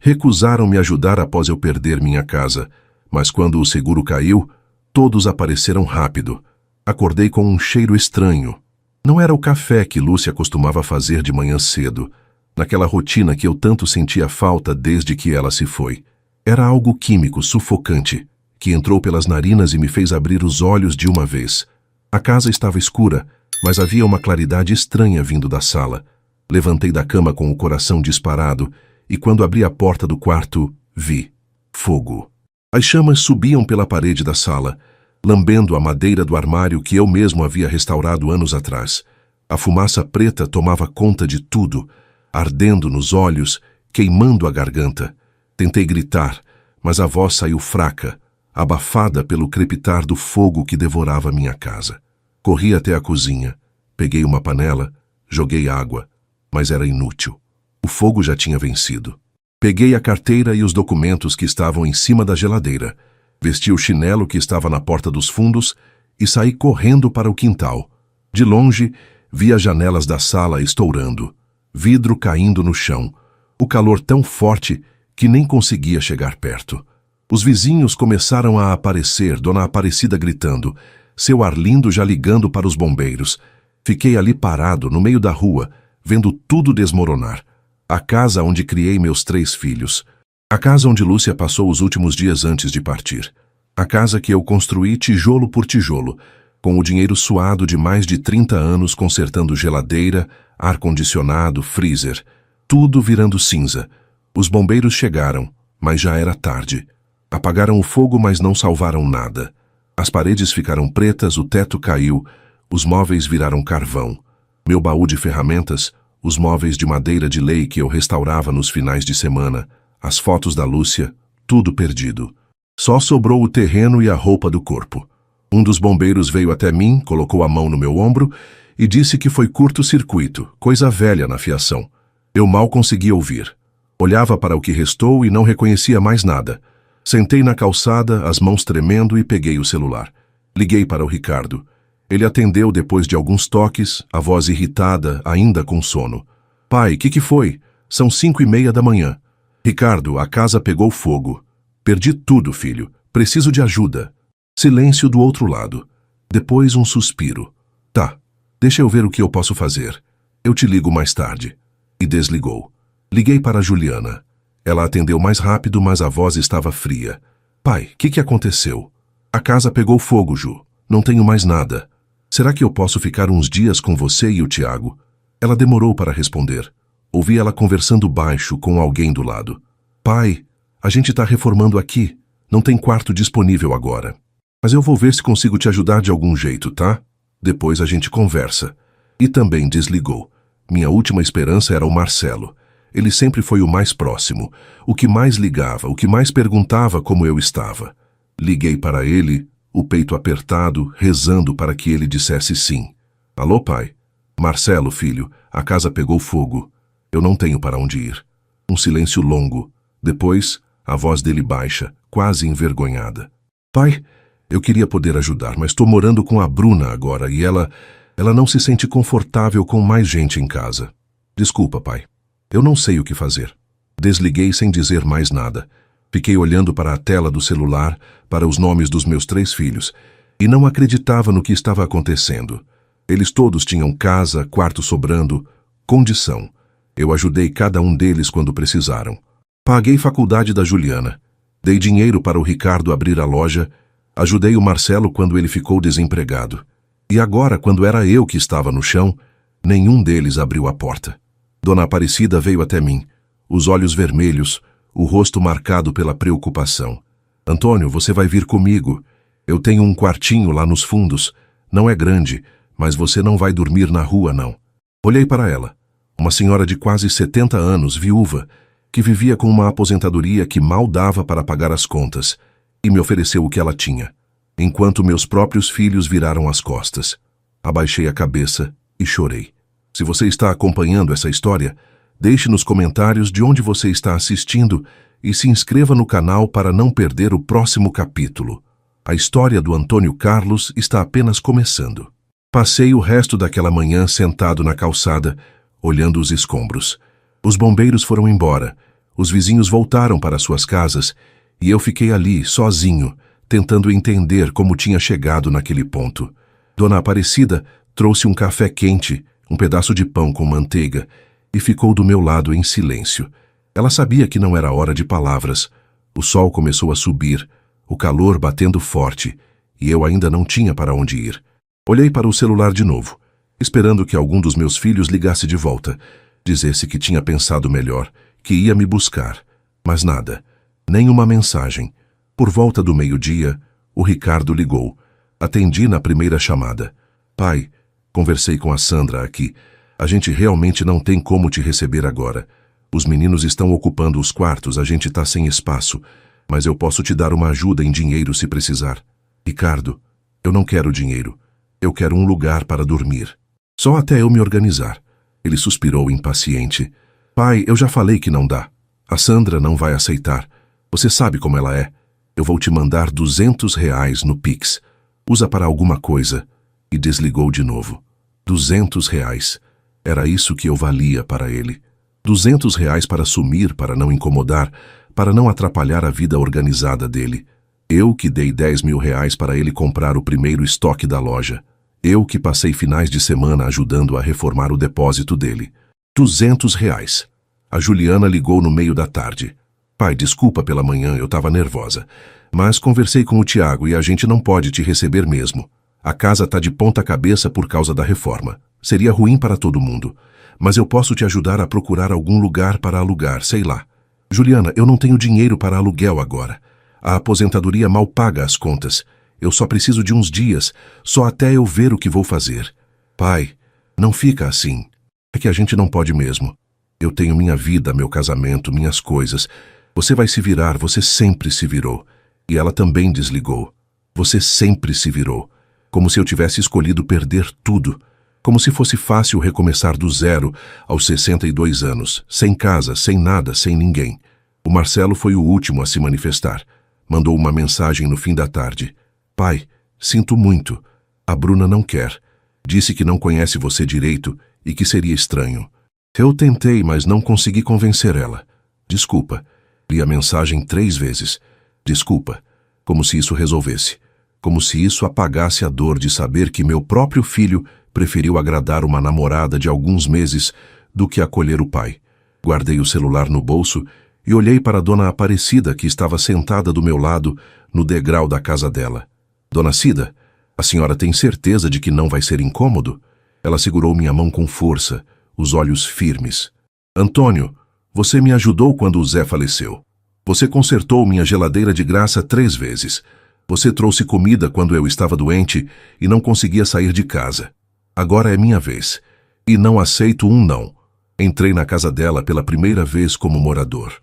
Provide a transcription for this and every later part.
Recusaram me ajudar após eu perder minha casa, mas quando o seguro caiu, todos apareceram rápido. Acordei com um cheiro estranho. Não era o café que Lúcia costumava fazer de manhã cedo, naquela rotina que eu tanto sentia falta desde que ela se foi. Era algo químico, sufocante, que entrou pelas narinas e me fez abrir os olhos de uma vez. A casa estava escura, mas havia uma claridade estranha vindo da sala. Levantei da cama com o coração disparado e quando abri a porta do quarto, vi fogo. As chamas subiam pela parede da sala, lambendo a madeira do armário que eu mesmo havia restaurado anos atrás. A fumaça preta tomava conta de tudo, ardendo nos olhos, queimando a garganta. Tentei gritar, mas a voz saiu fraca, abafada pelo crepitar do fogo que devorava minha casa. Corri até a cozinha, peguei uma panela, joguei água, mas era inútil. O fogo já tinha vencido. Peguei a carteira e os documentos que estavam em cima da geladeira, vesti o chinelo que estava na porta dos fundos e saí correndo para o quintal. De longe, vi as janelas da sala estourando, vidro caindo no chão, o calor tão forte que nem conseguia chegar perto. Os vizinhos começaram a aparecer, Dona Aparecida gritando, seu Arlindo já ligando para os bombeiros. Fiquei ali parado, no meio da rua, vendo tudo desmoronar. A casa onde criei meus 3 filhos. A casa onde Lúcia passou os últimos dias antes de partir. A casa que eu construí tijolo por tijolo, com o dinheiro suado de mais de 30 anos consertando geladeira, ar-condicionado, freezer. Tudo virando cinza. Os bombeiros chegaram, mas já era tarde. Apagaram o fogo, mas não salvaram nada. As paredes ficaram pretas, o teto caiu, os móveis viraram carvão. Meu baú de ferramentas, os móveis de madeira de lei que eu restaurava nos finais de semana, as fotos da Lúcia, tudo perdido. Só sobrou o terreno e a roupa do corpo. Um dos bombeiros veio até mim, colocou a mão no meu ombro e disse que foi curto-circuito, coisa velha na fiação. Eu mal conseguia ouvir. Olhava para o que restou e não reconhecia mais nada. Sentei na calçada, as mãos tremendo e peguei o celular. Liguei para o Ricardo. Ele atendeu depois de alguns toques, a voz irritada, ainda com sono. Pai, que foi? São 5:30 da manhã. Ricardo, a casa pegou fogo. Perdi tudo, filho. Preciso de ajuda. Silêncio do outro lado. Depois um suspiro. Tá, deixa eu ver o que eu posso fazer. Eu te ligo mais tarde. E desligou. Liguei para a Juliana. Ela atendeu mais rápido, mas a voz estava fria. Pai, que aconteceu? A casa pegou fogo, Ju. Não tenho mais nada. Será que eu posso ficar uns dias com você e o Tiago? Ela demorou para responder. Ouvi ela conversando baixo com alguém do lado. Pai, a gente está reformando aqui. Não tem quarto disponível agora. Mas eu vou ver se consigo te ajudar de algum jeito, tá? Depois a gente conversa. E também desligou. Minha última esperança era o Marcelo. Ele sempre foi o mais próximo, o que mais ligava, o que mais perguntava como eu estava. Liguei para ele, o peito apertado, rezando para que ele dissesse sim. Alô, pai? Marcelo, filho, a casa pegou fogo. Eu não tenho para onde ir. Um silêncio longo. Depois, a voz dele baixa, quase envergonhada. Pai, eu queria poder ajudar, mas estou morando com a Bruna agora e ela não se sente confortável com mais gente em casa. Desculpa, pai. Eu não sei o que fazer. Desliguei sem dizer mais nada. Fiquei olhando para a tela do celular, para os nomes dos meus 3 filhos, e não acreditava no que estava acontecendo. Eles todos tinham casa, quarto sobrando, condição. Eu ajudei cada um deles quando precisaram. Paguei faculdade da Juliana. Dei dinheiro para o Ricardo abrir a loja. Ajudei o Marcelo quando ele ficou desempregado. E agora, quando era eu que estava no chão, nenhum deles abriu a porta. Dona Aparecida veio até mim, os olhos vermelhos, o rosto marcado pela preocupação. Antônio, você vai vir comigo. Eu tenho um quartinho lá nos fundos. Não é grande, mas você não vai dormir na rua, não. Olhei para ela. Uma senhora de quase 70 anos, viúva, que vivia com uma aposentadoria que mal dava para pagar as contas, e me ofereceu o que ela tinha, enquanto meus próprios filhos viraram as costas. Abaixei a cabeça e chorei. Se você está acompanhando essa história, deixe nos comentários de onde você está assistindo e se inscreva no canal para não perder o próximo capítulo. A história do Antônio Carlos está apenas começando. Passei o resto daquela manhã sentado na calçada, olhando os escombros. Os bombeiros foram embora. Os vizinhos voltaram para suas casas e eu fiquei ali, sozinho, tentando entender como tinha chegado naquele ponto. Dona Aparecida trouxe um café quente, um pedaço de pão com manteiga e ficou do meu lado em silêncio. Ela sabia que não era hora de palavras. O sol começou a subir, o calor batendo forte, e eu ainda não tinha para onde ir. Olhei para o celular de novo, esperando que algum dos meus filhos ligasse de volta, dissesse que tinha pensado melhor, que ia me buscar. Mas nada, nenhuma mensagem. Por volta do meio-dia, o Ricardo ligou. Atendi na primeira chamada. Pai, conversei com a Sandra aqui. A gente realmente não tem como te receber agora. Os meninos estão ocupando os quartos, a gente está sem espaço. Mas eu posso te dar uma ajuda em dinheiro se precisar. Ricardo, eu não quero dinheiro. Eu quero um lugar para dormir. Só até eu me organizar. Ele suspirou impaciente. Pai, eu já falei que não dá. A Sandra não vai aceitar. Você sabe como ela é. Eu vou te mandar R$ 200 no Pix. Usa para alguma coisa. E desligou de novo. R$ 200. Era isso que eu valia para ele. R$ 200 para sumir, para não incomodar, para não atrapalhar a vida organizada dele. Eu que dei R$ 10.000 para ele comprar o primeiro estoque da loja. Eu que passei finais de semana ajudando a reformar o depósito dele. R$ 200. A Juliana ligou no meio da tarde. Pai, desculpa pela manhã, eu estava nervosa. Mas conversei com o Tiago e a gente não pode te receber mesmo. A casa está de ponta cabeça por causa da reforma. Seria ruim para todo mundo. Mas eu posso te ajudar a procurar algum lugar para alugar, sei lá. Juliana, eu não tenho dinheiro para aluguel agora. A aposentadoria mal paga as contas. Eu só preciso de uns dias, só até eu ver o que vou fazer. Pai, não fica assim. É que a gente não pode mesmo. Eu tenho minha vida, meu casamento, minhas coisas. Você vai se virar, você sempre se virou. E ela também desligou. Você sempre se virou. Como se eu tivesse escolhido perder tudo. Como se fosse fácil recomeçar do zero aos 62 anos, sem casa, sem nada, sem ninguém. O Marcelo foi o último a se manifestar. Mandou uma mensagem no fim da tarde. Pai, sinto muito. A Bruna não quer. Disse que não conhece você direito e que seria estranho. Eu tentei, mas não consegui convencer ela. Desculpa. Li a mensagem 3 vezes. Desculpa. Como se isso resolvesse. Como se isso apagasse a dor de saber que meu próprio filho preferiu agradar uma namorada de alguns meses do que acolher o pai. Guardei o celular no bolso e olhei para a Dona Aparecida, que estava sentada do meu lado no degrau da casa dela. Dona Cida, a senhora tem certeza de que não vai ser incômodo? Ela segurou minha mão com força, os olhos firmes. Antônio, você me ajudou quando o Zé faleceu. Você consertou minha geladeira de graça 3 vezes. Você trouxe comida quando eu estava doente e não conseguia sair de casa. Agora é minha vez. E não aceito um não. Entrei na casa dela pela primeira vez como morador.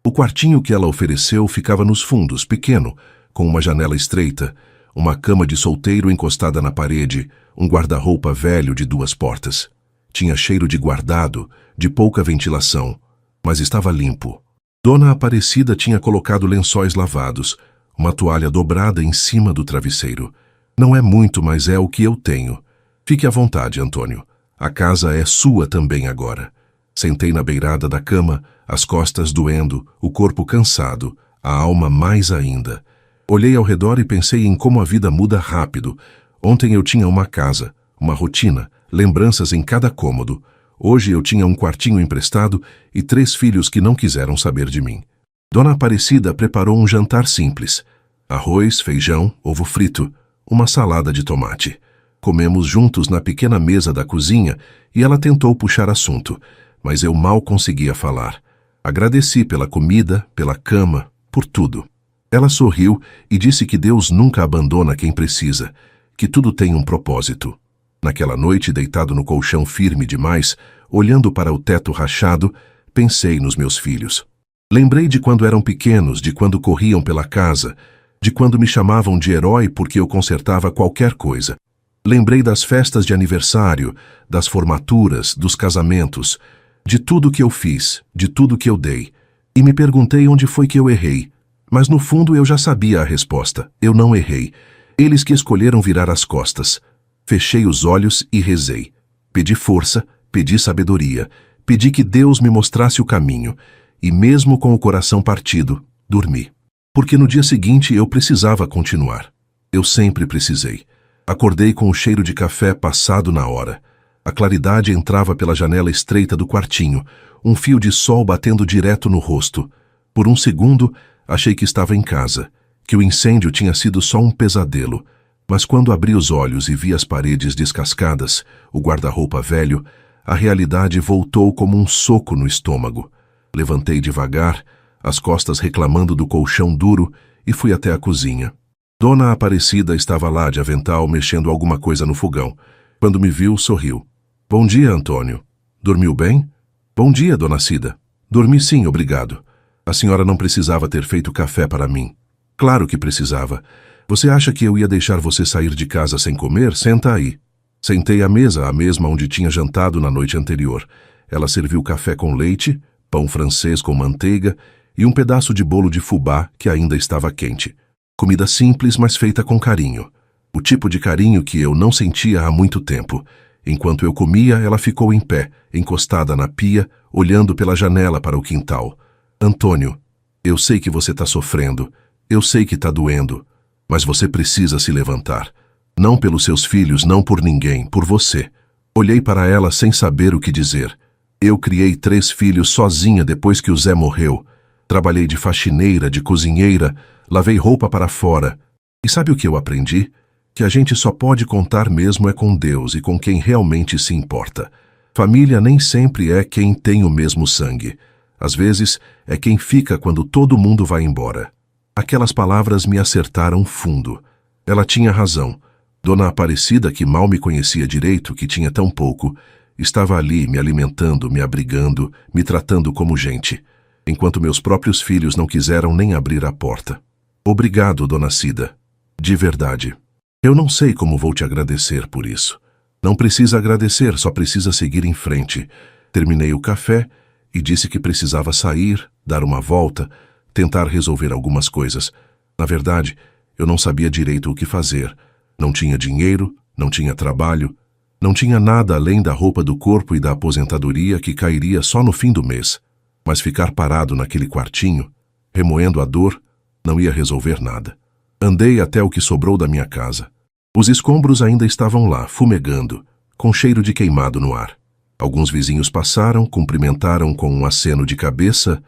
O quartinho que ela ofereceu ficava nos fundos, pequeno, com uma janela estreita, uma cama de solteiro encostada na parede, um guarda-roupa velho de 2 portas. Tinha cheiro de guardado, de pouca ventilação, mas estava limpo. Dona Aparecida tinha colocado lençóis lavados, uma toalha dobrada em cima do travesseiro. Não é muito, mas é o que eu tenho. Fique à vontade, Antônio. A casa é sua também agora. Sentei na beirada da cama, as costas doendo, o corpo cansado, a alma mais ainda. Olhei ao redor e pensei em como a vida muda rápido. Ontem eu tinha uma casa, uma rotina, lembranças em cada cômodo. Hoje eu tinha um quartinho emprestado e 3 filhos que não quiseram saber de mim. Dona Aparecida preparou um jantar simples. Arroz, feijão, ovo frito, uma salada de tomate. Comemos juntos na pequena mesa da cozinha e ela tentou puxar assunto, mas eu mal conseguia falar. Agradeci pela comida, pela cama, por tudo. Ela sorriu e disse que Deus nunca abandona quem precisa, que tudo tem um propósito. Naquela noite, deitado no colchão firme demais, olhando para o teto rachado, pensei nos meus filhos. Lembrei de quando eram pequenos, de quando corriam pela casa, de quando me chamavam de herói porque eu consertava qualquer coisa. Lembrei das festas de aniversário, das formaturas, dos casamentos, de tudo que eu fiz, de tudo que eu dei. E me perguntei onde foi que eu errei. Mas no fundo eu já sabia a resposta. Eu não errei. Eles que escolheram virar as costas. Fechei os olhos e rezei. Pedi força, pedi sabedoria, pedi que Deus me mostrasse o caminho. e mesmo com o coração partido, dormi. Porque no dia seguinte eu precisava continuar. Eu sempre precisei. Acordei com o cheiro de café passado na hora. A claridade entrava pela janela estreita do quartinho, um fio de sol batendo direto no rosto. Por um segundo, achei que estava em casa, que o incêndio tinha sido só um pesadelo. Mas quando abri os olhos e vi as paredes descascadas, o guarda-roupa velho, a realidade voltou como um soco no estômago. Levantei devagar, as costas reclamando do colchão duro, e fui até a cozinha. Dona Aparecida estava lá de avental mexendo alguma coisa no fogão. Quando me viu, sorriu. Bom dia, Antônio. Dormiu bem? Bom dia, Dona Cida. Dormi sim, obrigado. A senhora não precisava ter feito café para mim. Claro que precisava. Você acha que eu ia deixar você sair de casa sem comer? Senta aí. Sentei à mesa, a mesma onde tinha jantado na noite anterior. Ela serviu café com leite, pão francês com manteiga e um pedaço de bolo de fubá que ainda estava quente. Comida simples, mas feita com carinho. O tipo de carinho que eu não sentia há muito tempo. Enquanto eu comia, ela ficou em pé, encostada na pia, olhando pela janela para o quintal. Antônio, eu sei que você está sofrendo. Eu sei que está doendo. Mas você precisa se levantar. Não pelos seus filhos, não por ninguém, por você. Olhei para ela sem saber o que dizer. Eu criei 3 filhos sozinha depois que o Zé morreu. Trabalhei de faxineira, de cozinheira, lavei roupa para fora. E sabe o que eu aprendi? Que a gente só pode contar mesmo é com Deus e com quem realmente se importa. Família nem sempre é quem tem o mesmo sangue. Às vezes, é quem fica quando todo mundo vai embora. Aquelas palavras me acertaram fundo. Ela tinha razão. Dona Aparecida, que mal me conhecia direito, que tinha tão pouco, estava ali me alimentando, me abrigando, me tratando como gente, enquanto meus próprios filhos não quiseram nem abrir a porta. Obrigado, Dona Cida. De verdade. Eu não sei como vou te agradecer por isso. Não precisa agradecer, só precisa seguir em frente. Terminei o café e disse que precisava sair, dar uma volta, tentar resolver algumas coisas. Na verdade, eu não sabia direito o que fazer. Não tinha dinheiro, não tinha trabalho, não tinha nada além da roupa do corpo e da aposentadoria que cairia só no fim do mês. Mas ficar parado naquele quartinho, remoendo a dor, não ia resolver nada. Andei até o que sobrou da minha casa. Os escombros ainda estavam lá, fumegando, com cheiro de queimado no ar. Alguns vizinhos passaram, cumprimentaram com um aceno de cabeça,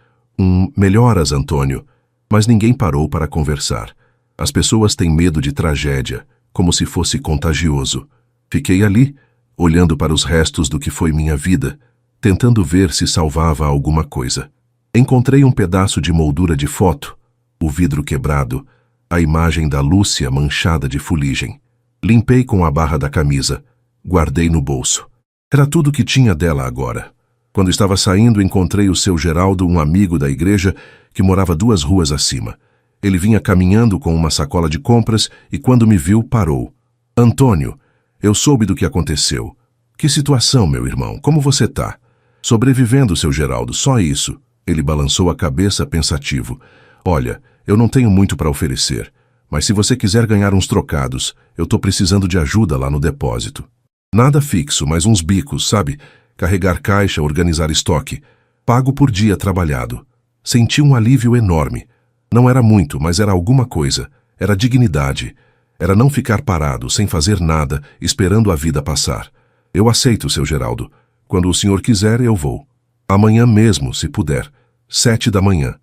melhoras, Antônio, mas ninguém parou para conversar. As pessoas têm medo de tragédia, como se fosse contagioso. Fiquei ali, olhando para os restos do que foi minha vida, tentando ver se salvava alguma coisa. Encontrei um pedaço de moldura de foto, o vidro quebrado, a imagem da Lúcia manchada de fuligem. Limpei com a barra da camisa, guardei no bolso. Era tudo que tinha dela agora. Quando estava saindo, encontrei o seu Geraldo, um amigo da igreja, que morava 2 ruas acima. Ele vinha caminhando com uma sacola de compras e, quando me viu, parou. Antônio, eu soube do que aconteceu. Que situação, meu irmão? Como você tá? Sobrevivendo, seu Geraldo, só isso. Ele balançou a cabeça pensativo. Olha, eu não tenho muito para oferecer, mas se você quiser ganhar uns trocados, eu tô precisando de ajuda lá no depósito. Nada fixo, mas uns bicos, sabe? Carregar caixa, organizar estoque. Pago por dia trabalhado. Senti um alívio enorme. Não era muito, mas era alguma coisa. Era dignidade. Era não ficar parado, sem fazer nada, esperando a vida passar. Eu aceito, seu Geraldo. Quando o senhor quiser, eu vou. Amanhã mesmo, se puder. 7 da manhã.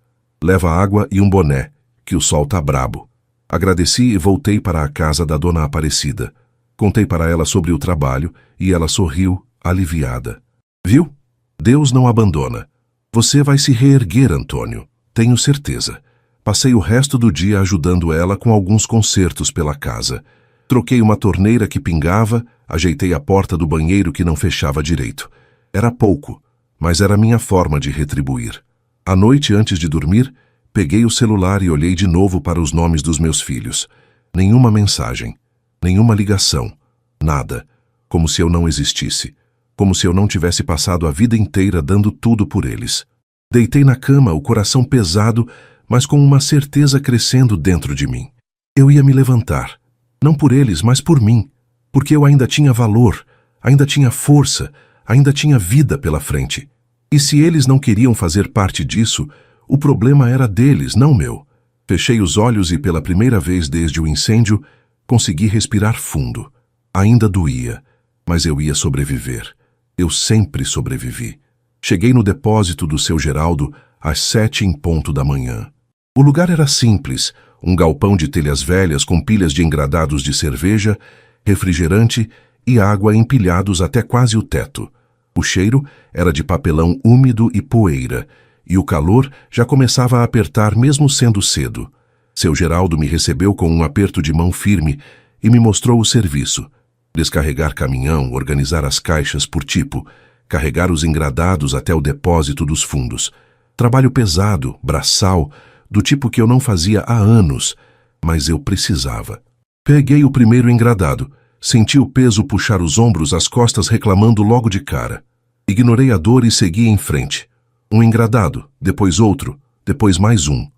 Leva água e um boné, que o sol tá brabo. Agradeci e voltei para a casa da Dona Aparecida. Contei para ela sobre o trabalho e ela sorriu, aliviada. Viu? Deus não abandona. Você vai se reerguer, Antônio. Tenho certeza. Passei o resto do dia ajudando ela com alguns consertos pela casa. Troquei uma torneira que pingava, ajeitei a porta do banheiro que não fechava direito. Era pouco, mas era minha forma de retribuir. À noite, antes de dormir, peguei o celular e olhei de novo para os nomes dos meus filhos. Nenhuma mensagem, nenhuma ligação, nada. Como se eu não existisse. Como se eu não tivesse passado a vida inteira dando tudo por eles. Deitei na cama, o coração pesado, mas com uma certeza crescendo dentro de mim. Eu ia me levantar. Não por eles, mas por mim. Porque eu ainda tinha valor, ainda tinha força, ainda tinha vida pela frente. E se eles não queriam fazer parte disso, o problema era deles, não meu. Fechei os olhos e pela primeira vez desde o incêndio, consegui respirar fundo. Ainda doía, mas eu ia sobreviver. Eu sempre sobrevivi. Cheguei no depósito do seu Geraldo às 7 em ponto da manhã. O lugar era simples, um galpão de telhas velhas com pilhas de engradados de cerveja, refrigerante e água empilhados até quase o teto. O cheiro era de papelão úmido e poeira, e o calor já começava a apertar mesmo sendo cedo. Seu Geraldo me recebeu com um aperto de mão firme e me mostrou o serviço. Descarregar caminhão, organizar as caixas por tipo, carregar os engradados até o depósito dos fundos. Trabalho pesado, braçal, do tipo que eu não fazia há anos, mas eu precisava. Peguei o primeiro engradado, senti o peso puxar os ombros, as costas reclamando logo de cara. Ignorei a dor e segui em frente. Um engradado, depois outro, depois mais um.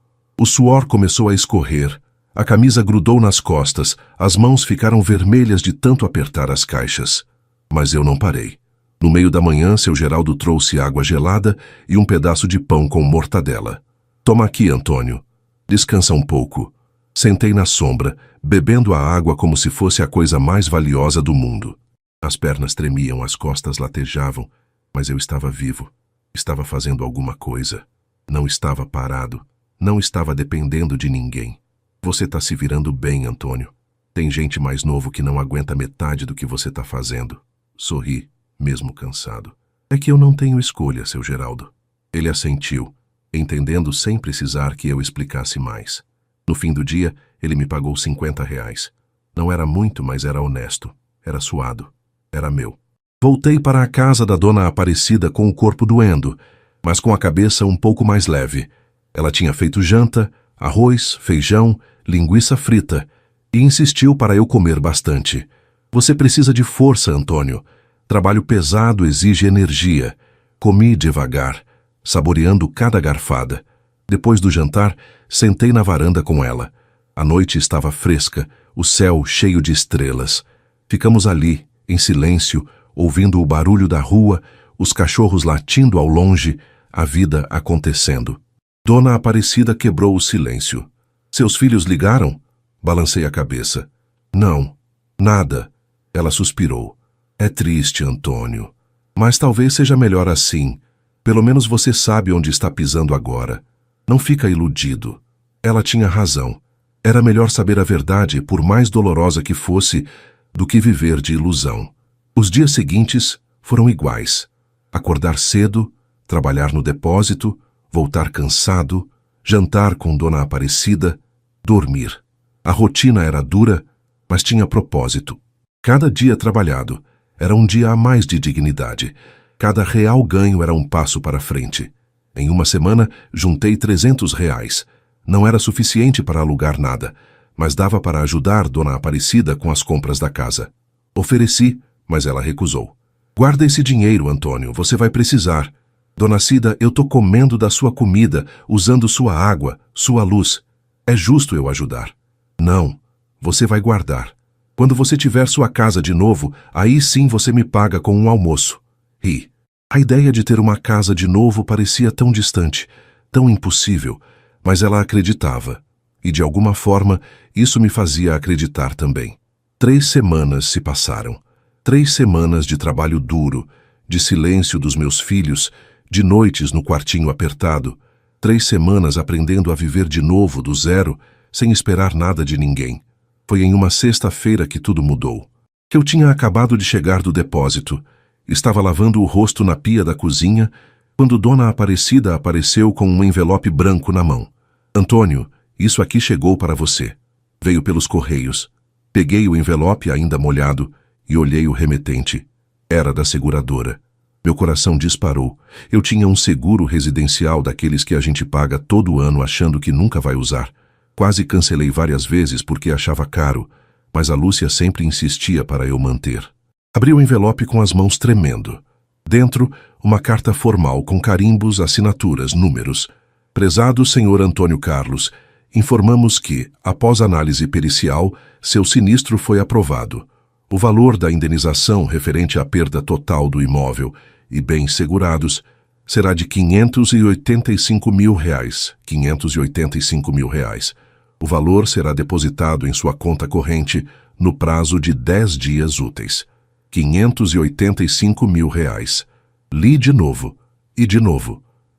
O suor começou a escorrer, a camisa grudou nas costas, as mãos ficaram vermelhas de tanto apertar as caixas. Mas eu não parei. No meio da manhã, seu Geraldo trouxe água gelada e um pedaço de pão com mortadela. Toma aqui, Antônio. Descansa um pouco. Sentei na sombra, bebendo a água como se fosse a coisa mais valiosa do mundo. As pernas tremiam, as costas latejavam, mas eu estava vivo. Estava fazendo alguma coisa. Não estava parado. Não estava dependendo de ninguém. Você está se virando bem, Antônio. Tem gente mais novo que não aguenta metade do que você está fazendo. Sorri, mesmo cansado. É que eu não tenho escolha, seu Geraldo. Ele assentiu, entendendo sem precisar que eu explicasse mais. No fim do dia, ele me pagou R$ 50. Não era muito, mas era honesto. Era suado. Era meu. Voltei para a casa da dona Aparecida com o corpo doendo, mas com a cabeça um pouco mais leve. Ela tinha feito janta, arroz, feijão, linguiça frita, e insistiu para eu comer bastante. Você precisa de força, Antônio. Trabalho pesado exige energia. Comi devagar, saboreando cada garfada. Depois do jantar, sentei na varanda com ela. A noite estava fresca, o céu cheio de estrelas. Ficamos ali, em silêncio, ouvindo o barulho da rua, os cachorros latindo ao longe, a vida acontecendo. Dona Aparecida quebrou o silêncio. Seus filhos ligaram? Balancei a cabeça. Não, nada. Ela suspirou. É triste, Antônio. Mas talvez seja melhor assim. Pelo menos você sabe onde está pisando agora. Não fica iludido. Ela tinha razão. Era melhor saber a verdade, por mais dolorosa que fosse, do que viver de ilusão. Os dias seguintes foram iguais. Acordar cedo, trabalhar no depósito, voltar cansado, jantar com Dona Aparecida, dormir. A rotina era dura, mas tinha propósito. Cada dia trabalhado era um dia a mais de dignidade. Cada real ganho era um passo para frente. Em uma semana, juntei R$ 300. Não era suficiente para alugar nada, mas dava para ajudar Dona Aparecida com as compras da casa. Ofereci, mas ela recusou. Guarda esse dinheiro, Antônio, você vai precisar. Dona Cida, eu tô comendo da sua comida, usando sua água, sua luz. É justo eu ajudar. Não, você vai guardar. Quando você tiver sua casa de novo, aí sim você me paga com um almoço. Ri. A ideia de ter uma casa de novo parecia tão distante, tão impossível, mas ela acreditava. E de alguma forma, isso me fazia acreditar também. 3 semanas se passaram. 3 semanas de trabalho duro, de silêncio dos meus filhos, de noites no quartinho apertado. 3 semanas aprendendo a viver de novo, do zero, sem esperar nada de ninguém. Foi em uma sexta-feira que tudo mudou. Eu tinha acabado de chegar do depósito. Estava lavando o rosto na pia da cozinha, quando Dona Aparecida apareceu com um envelope branco na mão. Antônio, isso aqui chegou para você. Veio pelos correios. Peguei o envelope ainda molhado e olhei o remetente. Era da seguradora. Meu coração disparou. Eu tinha um seguro residencial daqueles que a gente paga todo ano achando que nunca vai usar. Quase cancelei várias vezes porque achava caro, mas a Lúcia sempre insistia para eu manter. Abri o envelope com as mãos tremendo. Dentro, uma carta formal com carimbos, assinaturas, números. Prezado Sr. Antônio Carlos, informamos que, após análise pericial, seu sinistro foi aprovado. O valor da indenização referente à perda total do imóvel e bens segurados será de R$ 585.000. R$ 585.000. O valor será depositado em sua conta corrente no prazo de 10 dias úteis. R$ 585.000. Li de novo,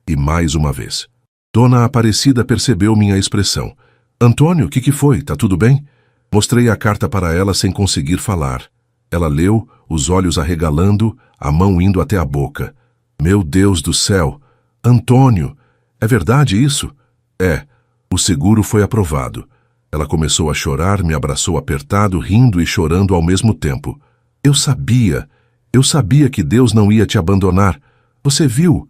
e mais uma vez. Dona Aparecida percebeu minha expressão. Antônio, o que foi? Tá tudo bem? Mostrei a carta para ela sem conseguir falar. Ela leu, os olhos arregalando, a mão indo até a boca. Meu Deus do céu! Antônio, é verdade isso? É. O seguro foi aprovado. Ela começou a chorar, me abraçou apertado, rindo e chorando ao mesmo tempo. Eu sabia que Deus não ia te abandonar. Você viu?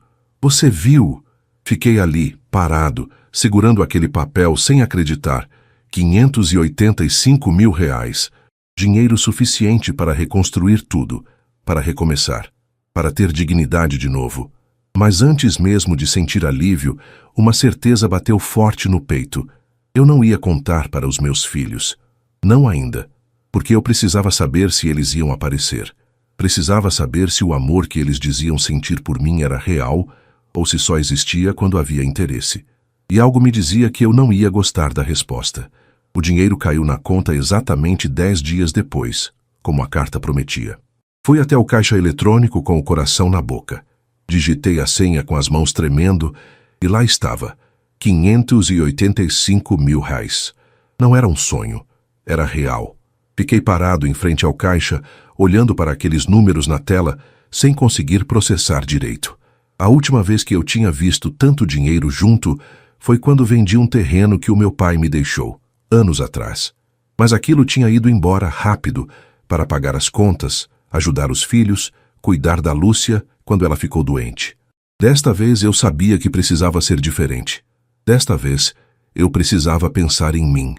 Fiquei ali, parado, segurando aquele papel sem acreditar. R$ 585.000. Dinheiro suficiente para reconstruir tudo, para recomeçar, para ter dignidade de novo. Mas antes mesmo de sentir alívio, uma certeza bateu forte no peito. Eu não ia contar para os meus filhos. Não ainda, porque eu precisava saber se eles iam aparecer. Precisava saber se o amor que eles diziam sentir por mim era real ou se só existia quando havia interesse. E algo me dizia que eu não ia gostar da resposta. O dinheiro caiu na conta exatamente 10 dias depois, como a carta prometia. Fui até o caixa eletrônico com o coração na boca. Digitei a senha com as mãos tremendo e lá estava, R$ 585.000. Não era um sonho, era real. Fiquei parado em frente ao caixa, olhando para aqueles números na tela, sem conseguir processar direito. A última vez que eu tinha visto tanto dinheiro junto foi quando vendi um terreno que o meu pai me deixou, anos atrás. Mas aquilo tinha ido embora rápido para pagar as contas, ajudar os filhos, cuidar da Lúcia quando ela ficou doente. Desta vez eu sabia que precisava ser diferente. Desta vez eu precisava pensar em mim.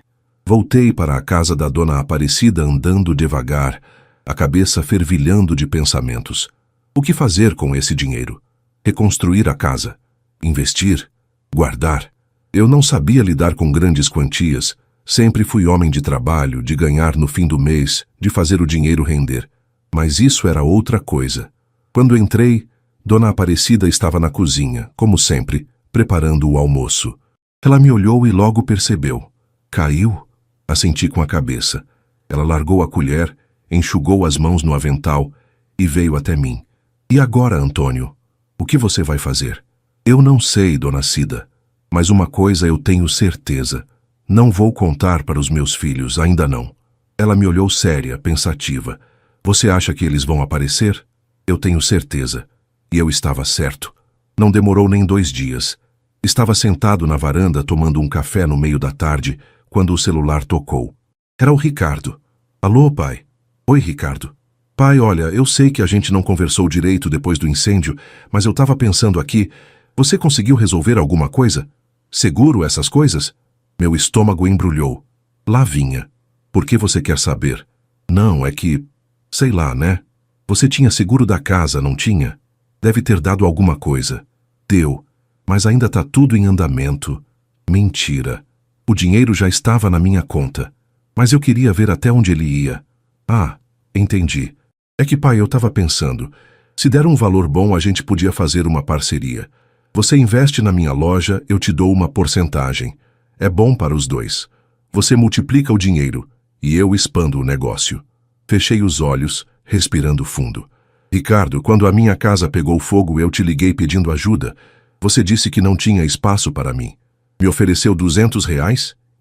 Voltei para a casa da Dona Aparecida andando devagar, a cabeça fervilhando de pensamentos. O que fazer com esse dinheiro? Reconstruir a casa? Investir? Guardar? Eu não sabia lidar com grandes quantias. Sempre fui homem de trabalho, de ganhar no fim do mês, de fazer o dinheiro render. Mas isso era outra coisa. Quando entrei, Dona Aparecida estava na cozinha, como sempre, preparando o almoço. Ela me olhou e logo percebeu. Caiu? Assenti com a cabeça. Ela largou a colher, enxugou as mãos no avental e veio até mim. E agora, Antônio? O que você vai fazer? Eu não sei, Dona Cida, mas uma coisa eu tenho certeza. Não vou contar para os meus filhos, ainda não. Ela me olhou séria, pensativa. Você acha que eles vão aparecer? Eu tenho certeza. E eu estava certo. Não demorou nem 2 dias. Estava sentado na varanda tomando um café no meio da tarde, quando o celular tocou. Era o Ricardo. Alô, pai? Oi, Ricardo. Pai, olha, eu sei que a gente não conversou direito depois do incêndio, mas eu estava pensando aqui, você conseguiu resolver alguma coisa? Seguro essas coisas? Meu estômago embrulhou. Lá vinha. Por que você quer saber? Não, é que... sei lá, né? Você tinha seguro da casa, não tinha? Deve ter dado alguma coisa. Deu. Mas ainda tá tudo em andamento. Mentira. O dinheiro já estava na minha conta. Mas eu queria ver até onde ele ia. Ah, entendi. É que, pai, eu estava pensando. Se der um valor bom, a gente podia fazer uma parceria. Você investe na minha loja, eu te dou uma porcentagem. É bom para os dois. Você multiplica o dinheiro e eu expando o negócio. Fechei os olhos, respirando fundo. Ricardo, quando a minha casa pegou fogo, eu te liguei pedindo ajuda. Você disse que não tinha espaço para mim. Me ofereceu R$ 200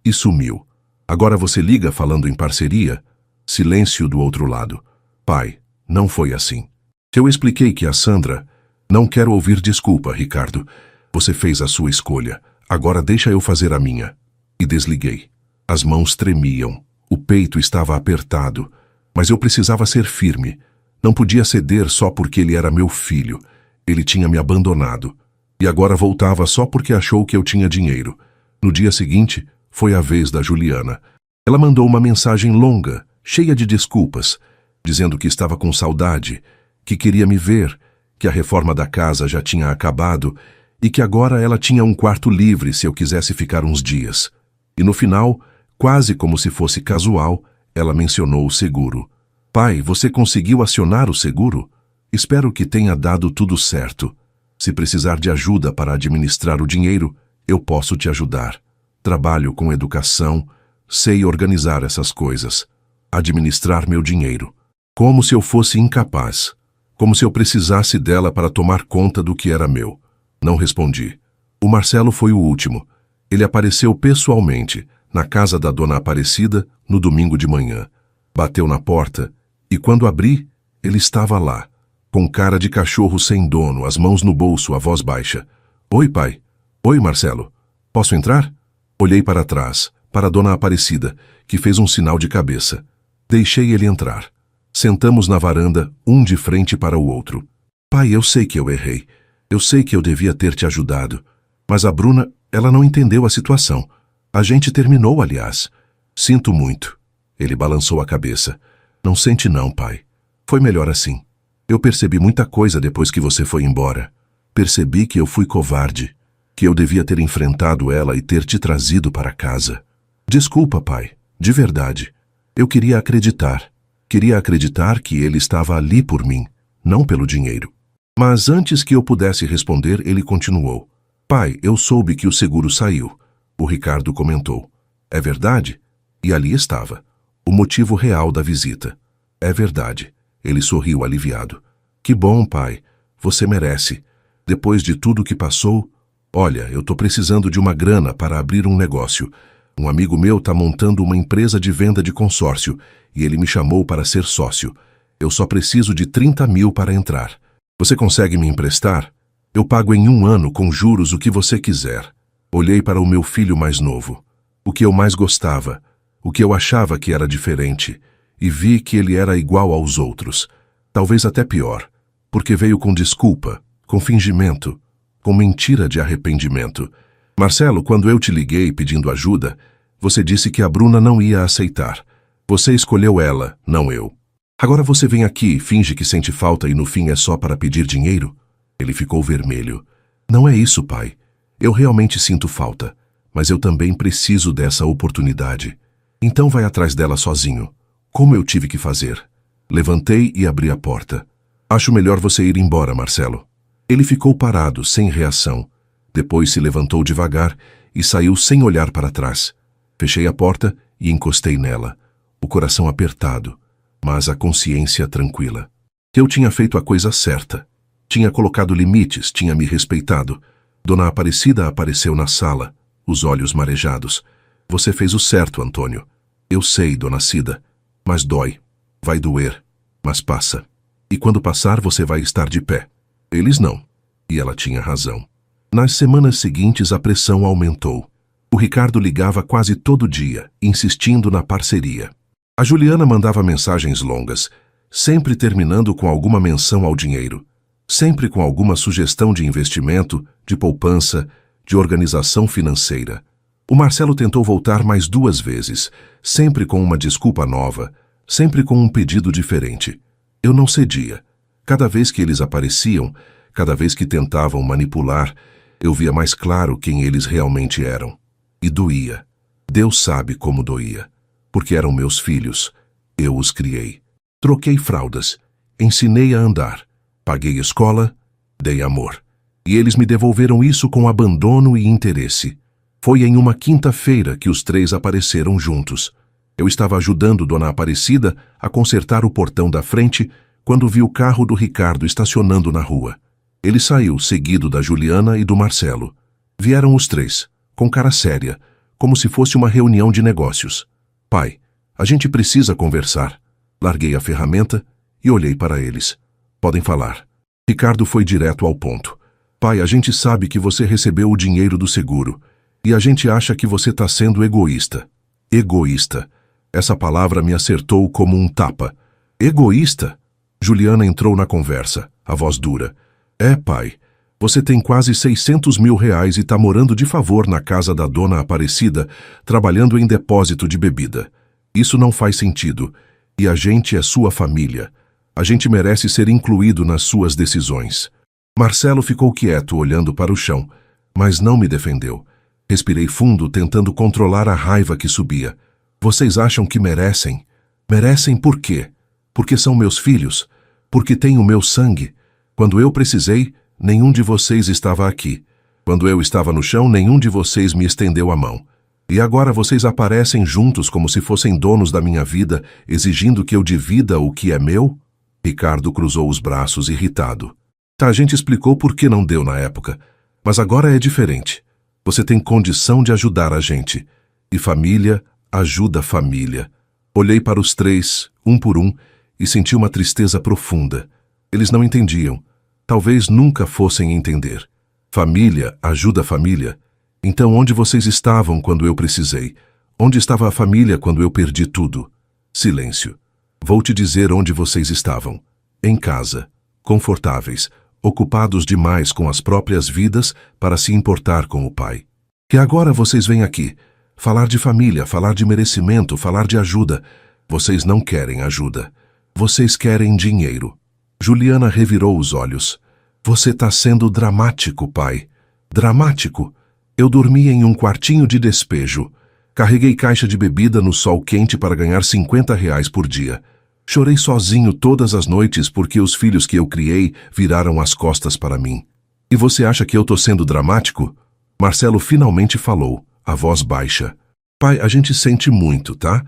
e sumiu. Agora você liga falando em parceria? Silêncio do outro lado. Pai, não foi assim. Eu expliquei que a Sandra... Não quero ouvir desculpa, Ricardo. Você fez a sua escolha. Agora deixa eu fazer a minha. E desliguei. As mãos tremiam. O peito estava apertado. Mas eu precisava ser firme. Não podia ceder só porque ele era meu filho. Ele tinha me abandonado. E agora voltava só porque achou que eu tinha dinheiro. No dia seguinte, foi a vez da Juliana. Ela mandou uma mensagem longa, cheia de desculpas, dizendo que estava com saudade, que queria me ver, que a reforma da casa já tinha acabado e que agora ela tinha um quarto livre se eu quisesse ficar uns dias. E no final, quase como se fosse casual, ela mencionou o seguro. Pai, você conseguiu acionar o seguro? Espero que tenha dado tudo certo. Se precisar de ajuda para administrar o dinheiro, eu posso te ajudar. Trabalho com educação, sei organizar essas coisas. Administrar meu dinheiro. Como se eu fosse incapaz. Como se eu precisasse dela para tomar conta do que era meu. Não respondi. O Marcelo foi o último. Ele apareceu pessoalmente, na casa da dona Aparecida, no domingo de manhã. Bateu na porta, e quando abri, ele estava lá, com cara de cachorro sem dono, as mãos no bolso, a voz baixa. Oi, pai. Oi, Marcelo. Posso entrar? Olhei para trás, para a dona Aparecida, que fez um sinal de cabeça. Deixei ele entrar. Sentamos na varanda, um de frente para o outro. Pai, eu sei que eu errei. Eu sei que eu devia ter te ajudado. Mas a Bruna, ela não entendeu a situação. A gente terminou, aliás. Sinto muito. Ele balançou a cabeça. Não sente não, pai. Foi melhor assim. Eu percebi muita coisa depois que você foi embora. Percebi que eu fui covarde. Que eu devia ter enfrentado ela e ter te trazido para casa. Desculpa, pai. De verdade. Eu queria acreditar. Queria acreditar que ele estava ali por mim, não pelo dinheiro. Mas antes que eu pudesse responder, ele continuou. Pai, eu soube que o seguro saiu. O Ricardo comentou. É verdade? E ali estava. O motivo real da visita. É verdade. Ele sorriu aliviado. Que bom, pai. Você merece. Depois de tudo que passou... Olha, eu tô precisando de uma grana para abrir um negócio. Um amigo meu tá montando uma empresa de venda de consórcio e ele me chamou para ser sócio. Eu só preciso de 30 mil para entrar. Você consegue me emprestar? Eu pago em 1 ano com juros o que você quiser. Olhei para o meu filho mais novo. O que eu mais gostava. O que eu achava que era diferente. E vi que ele era igual aos outros. Talvez até pior. Porque veio com desculpa, com fingimento, com mentira de arrependimento. Marcelo, quando eu te liguei pedindo ajuda, você disse que a Bruna não ia aceitar. Você escolheu ela, não eu. Agora você vem aqui, finge que sente falta e no fim é só para pedir dinheiro? Ele ficou vermelho. Não é isso, pai. Eu realmente sinto falta, mas eu também preciso dessa oportunidade. Então vai atrás dela sozinho. Como eu tive que fazer? Levantei e abri a porta. Acho melhor você ir embora, Marcelo. Ele ficou parado, sem reação. Depois se levantou devagar e saiu sem olhar para trás. Fechei a porta e encostei nela, o coração apertado, mas a consciência tranquila. Eu tinha feito a coisa certa. Tinha colocado limites, tinha me respeitado. Dona Aparecida apareceu na sala, os olhos marejados. Você fez o certo, Antônio. Eu sei, dona Cida, mas dói. Vai doer, mas passa. E quando passar, você vai estar de pé. Eles não. E ela tinha razão. Nas semanas seguintes, a pressão aumentou. O Ricardo ligava quase todo dia, insistindo na parceria. A Juliana mandava mensagens longas, sempre terminando com alguma menção ao dinheiro, sempre com alguma sugestão de investimento, de poupança, de organização financeira. O Marcelo tentou voltar mais 2 vezes, sempre com uma desculpa nova, sempre com um pedido diferente. Eu não cedia. Cada vez que eles apareciam, cada vez que tentavam manipular, eu via mais claro quem eles realmente eram. E doía. Deus sabe como doía. Porque eram meus filhos. Eu os criei. Troquei fraldas. Ensinei a andar. Paguei escola. Dei amor. E eles me devolveram isso com abandono e interesse. Foi em uma quinta-feira que os 3 apareceram juntos. Eu estava ajudando Dona Aparecida a consertar o portão da frente quando vi o carro do Ricardo estacionando na rua. Ele saiu, seguido da Juliana e do Marcelo. Vieram os 3, com cara séria, como se fosse uma reunião de negócios. Pai, a gente precisa conversar. Larguei a ferramenta e olhei para eles. Podem falar. Ricardo foi direto ao ponto. Pai, a gente sabe que você recebeu o dinheiro do seguro. E a gente acha que você está sendo egoísta. Egoísta. Essa palavra me acertou como um tapa. Egoísta? Juliana entrou na conversa, a voz dura. É, pai. Você tem quase 600 mil reais e está morando de favor na casa da dona Aparecida, trabalhando em depósito de bebida. Isso não faz sentido. E a gente é sua família. A gente merece ser incluído nas suas decisões. Marcelo ficou quieto, olhando para o chão, mas não me defendeu. Respirei fundo, tentando controlar a raiva que subia. Vocês acham que merecem? Merecem por quê? Porque são meus filhos? Porque têm o meu sangue? Quando eu precisei, nenhum de vocês estava aqui. Quando eu estava no chão, nenhum de vocês me estendeu a mão. E agora vocês aparecem juntos como se fossem donos da minha vida, exigindo que eu divida o que é meu? Ricardo cruzou os braços, irritado. Tá, a gente explicou por que não deu na época, mas agora é diferente. Você tem condição de ajudar a gente. E família ajuda família. Olhei para os três, um por um, e senti uma tristeza profunda. Eles não entendiam. Talvez nunca fossem entender. Família ajuda família. Então onde vocês estavam quando eu precisei? Onde estava a família quando eu perdi tudo? Silêncio. Vou te dizer onde vocês estavam. Em casa, confortáveis, ocupados demais com as próprias vidas para se importar com o pai. E agora vocês vêm aqui, falar de família, falar de merecimento, falar de ajuda. Vocês não querem ajuda. Vocês querem dinheiro. Juliana revirou os olhos. Você está sendo dramático, pai. Dramático? Eu dormi em um quartinho de despejo. Carreguei caixa de bebida no sol quente para ganhar R$ 50 por dia. Chorei sozinho todas as noites porque os filhos que eu criei viraram as costas para mim. E você acha que eu tô sendo dramático? Marcelo finalmente falou, a voz baixa. Pai, a gente sente muito, tá?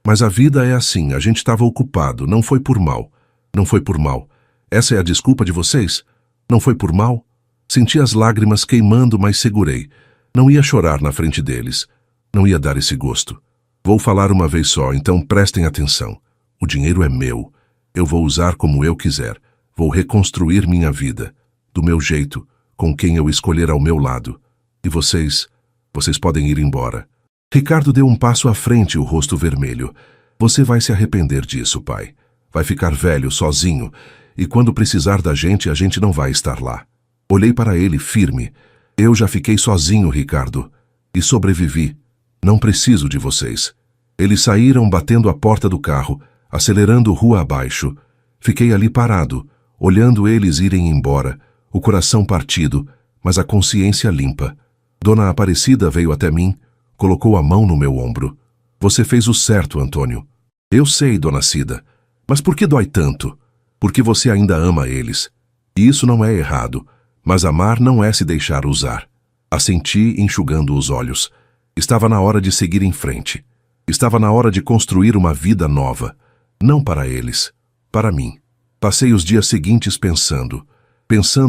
Mas a vida é assim, a gente estava ocupado, não foi por mal. Não foi por mal. Essa é a desculpa de vocês? Não foi por mal? Senti as lágrimas queimando, mas segurei. Não ia chorar na frente deles. Não ia dar esse gosto. Vou falar uma vez só, então prestem atenção. O dinheiro é meu. Eu vou usar como eu quiser. Vou reconstruir minha vida. Do meu jeito, com quem eu escolher ao meu lado. E vocês podem ir embora. Ricardo deu um passo à frente, o rosto vermelho. Você vai se arrepender disso, pai. Vai ficar velho, sozinho. E quando precisar da gente, a gente não vai estar lá. Olhei para ele, firme. Eu já fiquei sozinho, Ricardo. E sobrevivi. Não preciso de vocês. Eles saíram batendo a porta do carro, acelerando rua abaixo. Fiquei ali parado, olhando eles irem embora, o coração partido, mas a consciência limpa. Dona Aparecida veio até mim, colocou a mão no meu ombro. Você fez o certo, Antônio. Eu sei, Dona Cida. Mas por que dói tanto? Porque você ainda ama eles. E isso não é errado, mas amar não é se deixar usar. Assenti, enxugando os olhos. Estava na hora de seguir em frente. Estava na hora de construir uma vida nova. Não para eles, para mim. Passei os dias seguintes pensando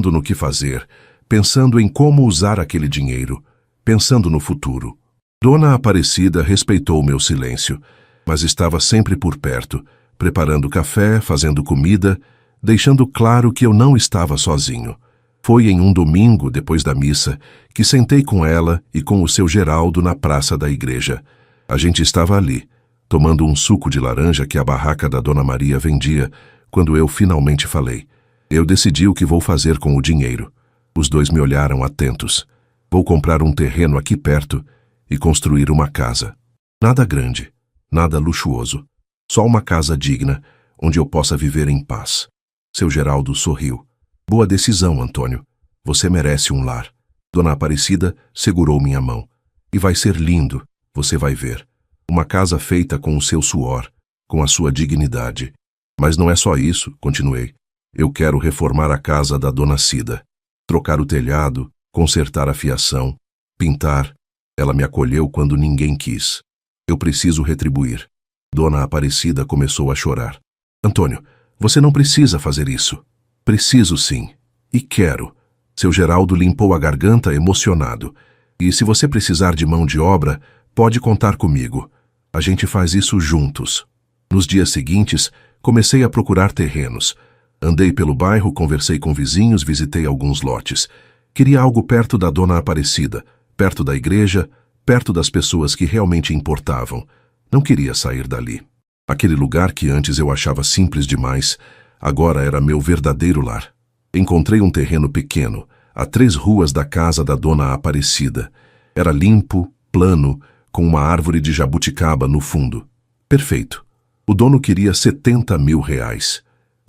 no que fazer, pensando em como usar aquele dinheiro, pensando no futuro. Dona Aparecida respeitou meu silêncio, mas estava sempre por perto, preparando café, fazendo comida, deixando claro que eu não estava sozinho. Foi em um domingo, depois da missa, que sentei com ela e com o seu Geraldo na praça da igreja. A gente estava ali, tomando um suco de laranja que a barraca da Dona Maria vendia, quando eu finalmente falei. Eu decidi o que vou fazer com o dinheiro. Os dois me olharam atentos. Vou comprar um terreno aqui perto e construir uma casa. Nada grande, nada luxuoso. Só uma casa digna, onde eu possa viver em paz. Seu Geraldo sorriu. Boa decisão, Antônio. Você merece um lar. Dona Aparecida segurou minha mão. E vai ser lindo, você vai ver. Uma casa feita com o seu suor, com a sua dignidade. Mas não é só isso, continuei. Eu quero reformar a casa da Dona Cida. Trocar o telhado, consertar a fiação, pintar. Ela me acolheu quando ninguém quis. Eu preciso retribuir. Dona Aparecida começou a chorar. Antônio, você não precisa fazer isso. Preciso sim. E quero. Seu Geraldo limpou a garganta emocionado. E se você precisar de mão de obra, pode contar comigo. A gente faz isso juntos. Nos dias seguintes, comecei a procurar terrenos. Andei pelo bairro, conversei com vizinhos, visitei alguns lotes. Queria algo perto da Dona Aparecida, perto da igreja, perto das pessoas que realmente importavam. Não queria sair dali. Aquele lugar que antes eu achava simples demais, agora era meu verdadeiro lar. Encontrei um terreno pequeno, a 3 ruas da casa da Dona Aparecida. Era limpo, plano, com uma árvore de jabuticaba no fundo. Perfeito. O dono queria R$ 70 mil.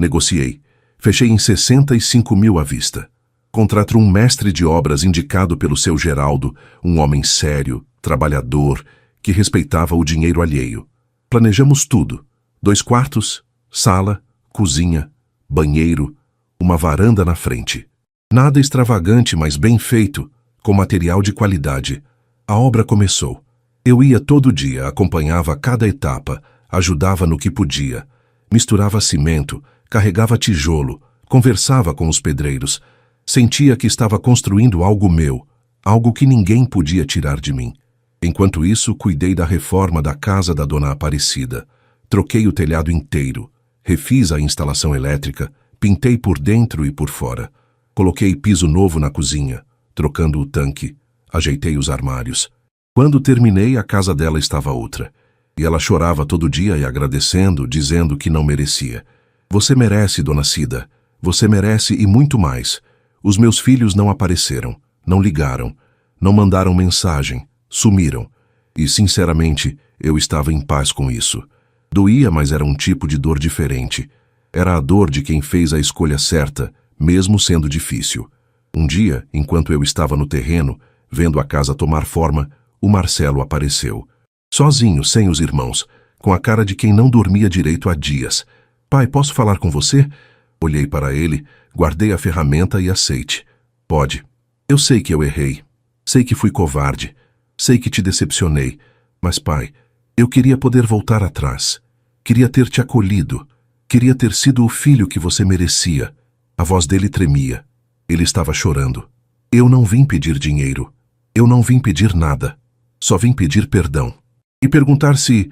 Negociei. Fechei em 65 mil à vista. Contrato um mestre de obras indicado pelo seu Geraldo, um homem sério, trabalhador, que respeitava o dinheiro alheio. Planejamos tudo. 2 quartos, sala, cozinha, banheiro, uma varanda na frente. Nada extravagante, mas bem feito, com material de qualidade. A obra começou. Eu ia todo dia, acompanhava cada etapa, ajudava no que podia. Misturava cimento, carregava tijolo, conversava com os pedreiros. Sentia que estava construindo algo meu, algo que ninguém podia tirar de mim. Enquanto isso, cuidei da reforma da casa da Dona Aparecida. Troquei o telhado inteiro, refiz a instalação elétrica, pintei por dentro e por fora. Coloquei piso novo na cozinha, trocando o tanque, ajeitei os armários. Quando terminei, a casa dela estava outra. E ela chorava todo dia e agradecendo, dizendo que não merecia. Você merece, Dona Cida. Você merece e muito mais. Os meus filhos não apareceram, não ligaram, não mandaram mensagem, sumiram. E, sinceramente, eu estava em paz com isso. Doía, mas era um tipo de dor diferente. Era a dor de quem fez a escolha certa, mesmo sendo difícil. Um dia, enquanto eu estava no terreno, vendo a casa tomar forma, o Marcelo apareceu. Sozinho, sem os irmãos, com a cara de quem não dormia direito há dias. Pai, posso falar com você? Olhei para ele, guardei a ferramenta e aceite. Pode. Eu sei que eu errei. Sei que fui covarde. Sei que te decepcionei. Mas, pai, eu queria poder voltar atrás. Queria ter te acolhido. Queria ter sido o filho que você merecia. A voz dele tremia. Ele estava chorando. Eu não vim pedir dinheiro. Eu não vim pedir nada. Só vim pedir perdão. E perguntar se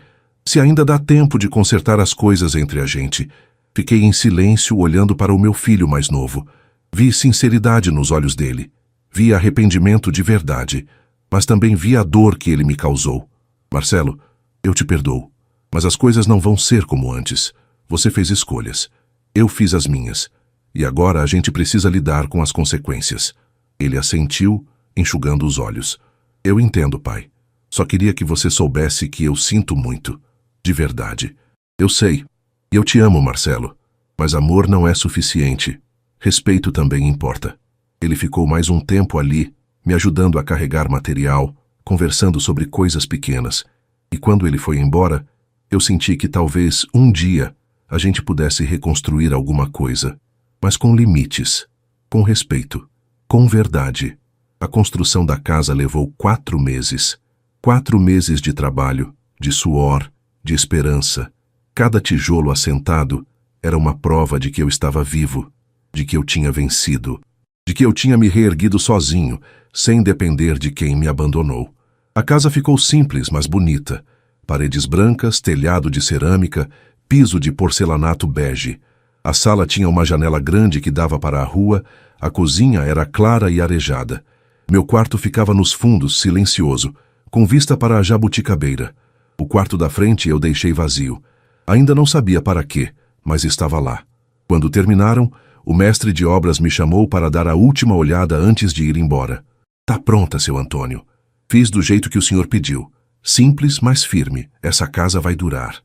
ainda dá tempo de consertar as coisas entre a gente. Fiquei em silêncio olhando para o meu filho mais novo. Vi sinceridade nos olhos dele. Vi arrependimento de verdade. Mas também vi a dor que ele me causou. Marcelo, eu te perdoo. Mas as coisas não vão ser como antes. Você fez escolhas. Eu fiz as minhas. E agora a gente precisa lidar com as consequências. Ele assentiu, enxugando os olhos. Eu entendo, pai. Só queria que você soubesse que eu sinto muito. De verdade. Eu sei. E eu te amo, Marcelo. Mas amor não é suficiente. Respeito também importa. Ele ficou mais um tempo ali, me ajudando a carregar material, conversando sobre coisas pequenas. E quando ele foi embora, eu senti que talvez um dia a gente pudesse reconstruir alguma coisa. Mas com limites, com respeito, com verdade. A construção da casa levou 4 meses. 4 meses de trabalho, de suor, de esperança. Cada tijolo assentado era uma prova de que eu estava vivo, de que eu tinha vencido, de que eu tinha me reerguido sozinho, sem depender de quem me abandonou. A casa ficou simples, mas bonita. Paredes brancas, telhado de cerâmica, piso de porcelanato bege. A sala tinha uma janela grande que dava para a rua, a cozinha era clara e arejada. Meu quarto ficava nos fundos, silencioso, com vista para a jabuticabeira. O quarto da frente eu deixei vazio. Ainda não sabia para quê, mas estava lá. Quando terminaram, o mestre de obras me chamou para dar a última olhada antes de ir embora. Tá pronta, seu Antônio. Fiz do jeito que o senhor pediu. Simples, mas firme. Essa casa vai durar.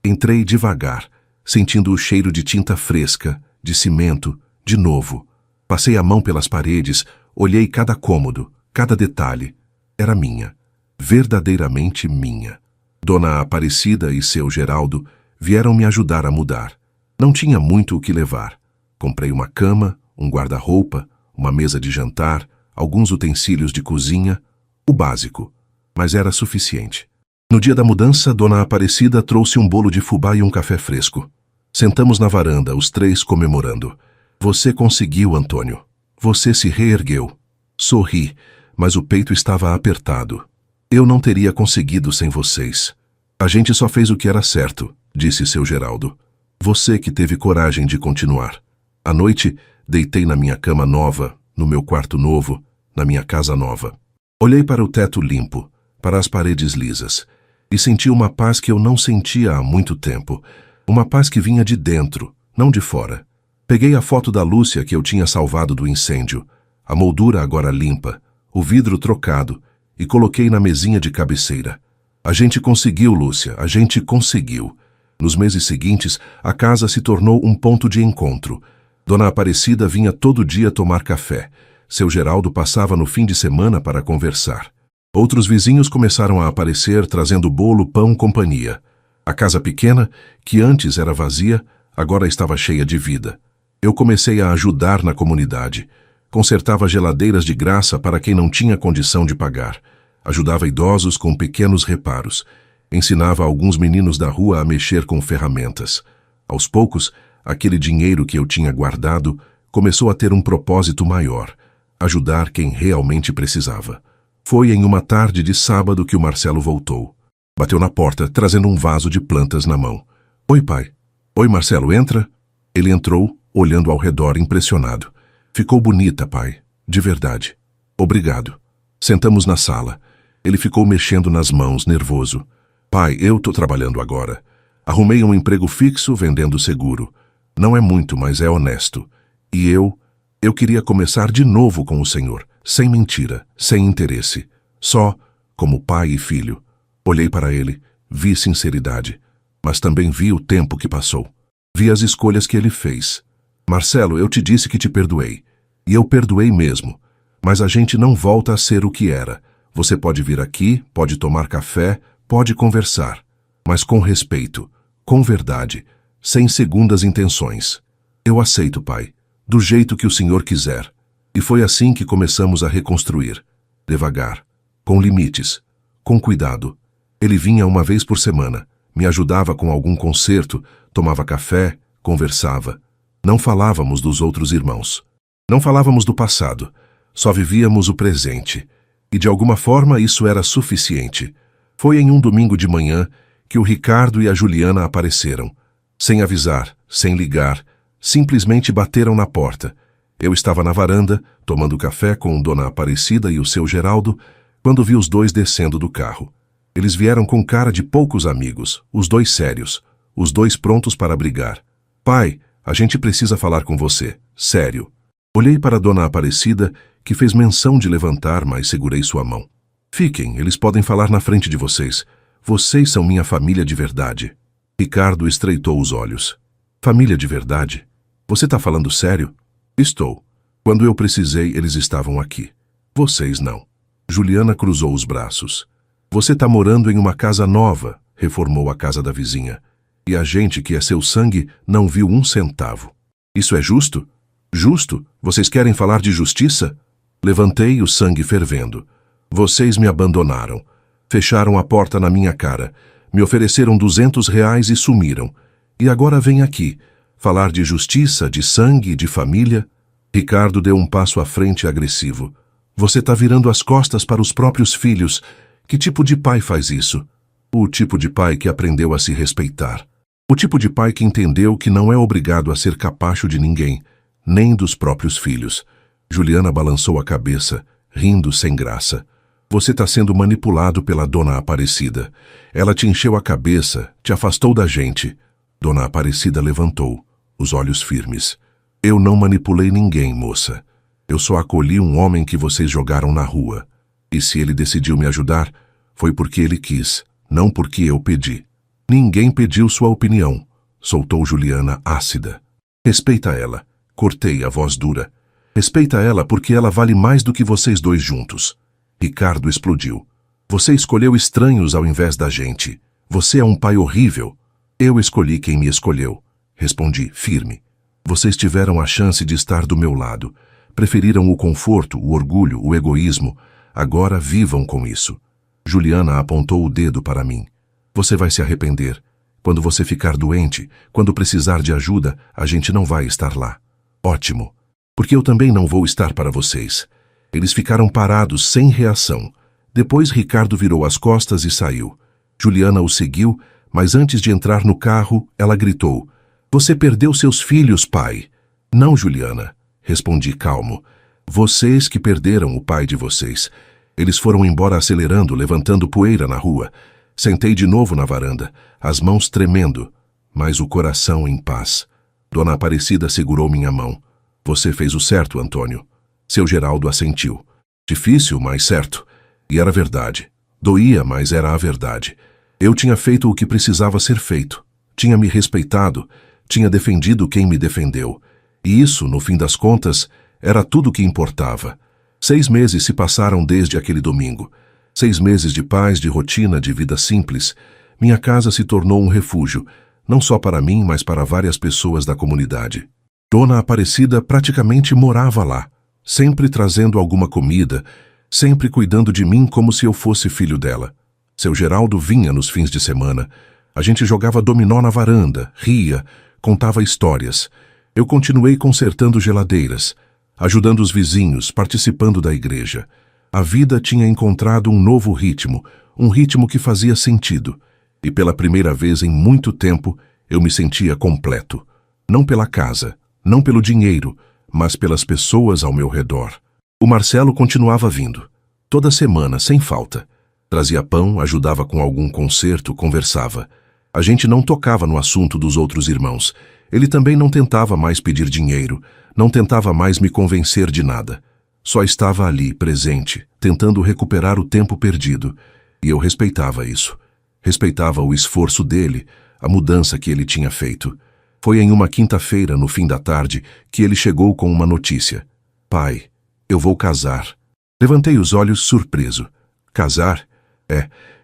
Entrei devagar, sentindo o cheiro de tinta fresca, de cimento, de novo. Passei a mão pelas paredes, olhei cada cômodo, cada detalhe. Era minha. Verdadeiramente minha. Dona Aparecida e seu Geraldo vieram me ajudar a mudar. Não tinha muito o que levar. Comprei uma cama, um guarda-roupa, uma mesa de jantar, alguns utensílios de cozinha, o básico. Mas era suficiente. No dia da mudança, Dona Aparecida trouxe um bolo de fubá e um café fresco. Sentamos na varanda, os 3 comemorando. Você conseguiu, Antônio. Você se reergueu. Sorri, mas o peito estava apertado. Eu não teria conseguido sem vocês. A gente só fez o que era certo, disse seu Geraldo. Você que teve coragem de continuar. À noite, deitei na minha cama nova, no meu quarto novo, na minha casa nova. Olhei para o teto limpo, para as paredes lisas, e senti uma paz que eu não sentia há muito tempo. Uma paz que vinha de dentro, não de fora. Peguei a foto da Lúcia que eu tinha salvado do incêndio, a moldura agora limpa, o vidro trocado, e coloquei na mesinha de cabeceira. A gente conseguiu, Lúcia, a gente conseguiu. Nos meses seguintes, a casa se tornou um ponto de encontro. Dona Aparecida vinha todo dia tomar café. Seu Geraldo passava no fim de semana para conversar. Outros vizinhos começaram a aparecer trazendo bolo, pão, companhia. A casa pequena, que antes era vazia, agora estava cheia de vida. Eu comecei a ajudar na comunidade. Consertava geladeiras de graça para quem não tinha condição de pagar. Ajudava idosos com pequenos reparos. Ensinava alguns meninos da rua a mexer com ferramentas. Aos poucos, aquele dinheiro que eu tinha guardado começou a ter um propósito maior: ajudar quem realmente precisava. Foi em uma tarde de sábado que o Marcelo voltou. Bateu na porta, trazendo um vaso de plantas na mão. Oi, pai. Oi, Marcelo, entra. Ele entrou, olhando ao redor, impressionado. Ficou bonita, pai. De verdade. Obrigado. Sentamos na sala. Ele ficou mexendo nas mãos, nervoso. Pai, eu tô trabalhando agora. Arrumei um emprego fixo vendendo seguro. Não é muito, mas é honesto. E eu queria começar de novo com o Senhor, sem mentira, sem interesse. Só como pai e filho. Olhei para ele, vi sinceridade, mas também vi o tempo que passou. Vi as escolhas que ele fez. Marcelo, eu te disse que te perdoei. E eu perdoei mesmo. Mas a gente não volta a ser o que era. Você pode vir aqui, pode tomar café, pode conversar. Mas com respeito, com verdade, sem segundas intenções. Eu aceito, pai, do jeito que o Senhor quiser. E foi assim que começamos a reconstruir. Devagar, com limites, com cuidado. Ele vinha uma vez por semana, me ajudava com algum conserto, tomava café, conversava. Não falávamos dos outros irmãos. Não falávamos do passado. Só vivíamos o presente. E de alguma forma isso era suficiente. Foi em um domingo de manhã que o Ricardo e a Juliana apareceram. Sem avisar, sem ligar, simplesmente bateram na porta. Eu estava na varanda, tomando café com Dona Aparecida e o seu Geraldo, quando vi os dois descendo do carro. Eles vieram com cara de poucos amigos, os dois sérios, os dois prontos para brigar. Pai, a gente precisa falar com você, sério. Olhei para Dona Aparecida, que fez menção de levantar, mas segurei sua mão. Fiquem, eles podem falar na frente de vocês. Vocês são minha família de verdade. Ricardo estreitou os olhos. Família de verdade? Você está falando sério? Estou. Quando eu precisei, eles estavam aqui. Vocês não. Juliana cruzou os braços. Você está morando em uma casa nova, reformou a casa da vizinha. E a gente, que é seu sangue, não viu um centavo. Isso é justo? Justo? Vocês querem falar de justiça? Levantei, o sangue fervendo. Vocês me abandonaram. Fecharam a porta na minha cara. Me ofereceram R$ 200 e sumiram. E agora vem aqui, falar de justiça, de sangue, de família. Ricardo deu um passo à frente agressivo. Você está virando as costas para os próprios filhos. Que tipo de pai faz isso? O tipo de pai que aprendeu a se respeitar. O tipo de pai que entendeu que não é obrigado a ser capacho de ninguém, nem dos próprios filhos. Juliana balançou a cabeça, rindo sem graça. Você está sendo manipulado pela Dona Aparecida. Ela te encheu a cabeça, te afastou da gente. Dona Aparecida levantou, os olhos firmes. Eu não manipulei ninguém, moça. Eu só acolhi um homem que vocês jogaram na rua. E se ele decidiu me ajudar, foi porque ele quis, não porque eu pedi. Ninguém pediu sua opinião, soltou Juliana ácida. Respeita ela. Cortei a voz dura. Respeita ela porque ela vale mais do que vocês dois juntos. Ricardo explodiu. Você escolheu estranhos ao invés da gente. Você é um pai horrível. Eu escolhi quem me escolheu. Respondi, firme. Vocês tiveram a chance de estar do meu lado. Preferiram o conforto, o orgulho, o egoísmo. Agora vivam com isso. Juliana apontou o dedo para mim. Você vai se arrepender. Quando você ficar doente, quando precisar de ajuda, a gente não vai estar lá. Ótimo. Porque eu também não vou estar para vocês. Eles ficaram parados, sem reação. Depois Ricardo virou as costas e saiu. Juliana o seguiu, mas antes de entrar no carro, ela gritou. Você perdeu seus filhos, pai. Não, Juliana. Respondi calmo. Vocês que perderam o pai de vocês. Eles foram embora acelerando, levantando poeira na rua. Sentei de novo na varanda, as mãos tremendo, mas o coração em paz. Dona Aparecida segurou minha mão. Você fez o certo, Antônio. Seu Geraldo assentiu. Difícil, mas certo. E era verdade. Doía, mas era a verdade. Eu tinha feito o que precisava ser feito. Tinha me respeitado. Tinha defendido quem me defendeu. E isso, no fim das contas, era tudo o que importava. 6 meses se passaram desde aquele domingo. 6 meses de paz, de rotina, de vida simples. Minha casa se tornou um refúgio, não só para mim, mas para várias pessoas da comunidade. Dona Aparecida praticamente morava lá. sempre trazendo alguma comida, sempre cuidando de mim como se eu fosse filho dela. Seu Geraldo vinha nos fins de semana. A gente jogava dominó na varanda, ria, contava histórias. Eu continuei consertando geladeiras, ajudando os vizinhos, participando da igreja. A vida tinha encontrado um novo ritmo, um ritmo que fazia sentido. E pela primeira vez em muito tempo, eu me sentia completo. Não pela casa, não pelo dinheiro, mas pelas pessoas ao meu redor. O Marcelo continuava vindo. Toda semana, sem falta. Trazia pão, ajudava com algum conserto, conversava. A gente não tocava no assunto dos outros irmãos. Ele também não tentava mais pedir dinheiro, não tentava mais me convencer de nada. Só estava ali, presente, tentando recuperar o tempo perdido. E eu respeitava isso. Respeitava o esforço dele, a mudança que ele tinha feito. Foi em uma quinta-feira, no fim da tarde, que ele chegou com uma notícia. Pai, eu vou casar. Levantei os olhos surpreso. Casar?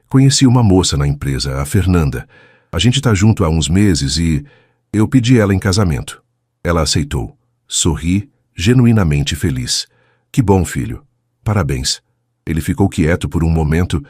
Conheci uma moça na empresa, a Fernanda. A gente tá junto há uns meses e eu pedi ela em casamento. Ela aceitou. Sorri, genuinamente feliz. Que bom, filho. Parabéns. Ele ficou quieto por um momento,